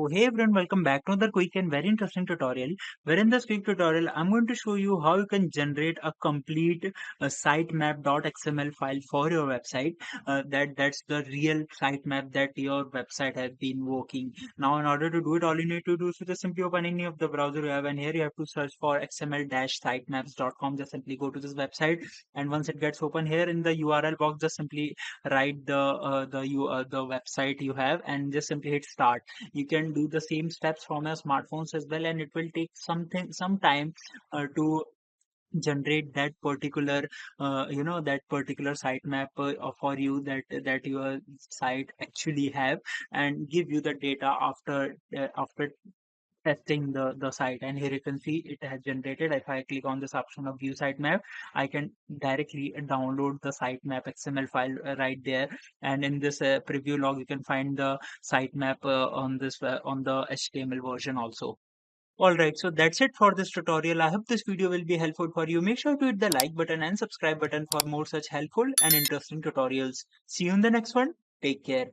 So hey everyone, welcome back to another quick and very interesting tutorial. Where in this quick tutorial, I'm going to show you how you can generate a complete sitemap.xml file for your website. That's the real sitemap that your website has been working. Now, in order to do it, all you need to do is to just simply open any of the browser you have, and here you have to search for xml-sitemaps.com. Just simply go to this website, and once it gets open, here in the URL box, just simply write the website you have and just simply hit start. You can do the same steps from your smartphones as well, and it will take some time to generate that particular that particular sitemap for you that your site actually have, and give you the data after testing the site. And here you can see it has generated. If I click on this option of view sitemap, I can directly download the sitemap XML file right there. And in this preview log, you can find the sitemap on the HTML version also. Alright, so that's it for this tutorial. I hope this video will be helpful for you. Make sure to hit the like button and subscribe button for more such helpful and interesting tutorials. See you in the next one. Take care.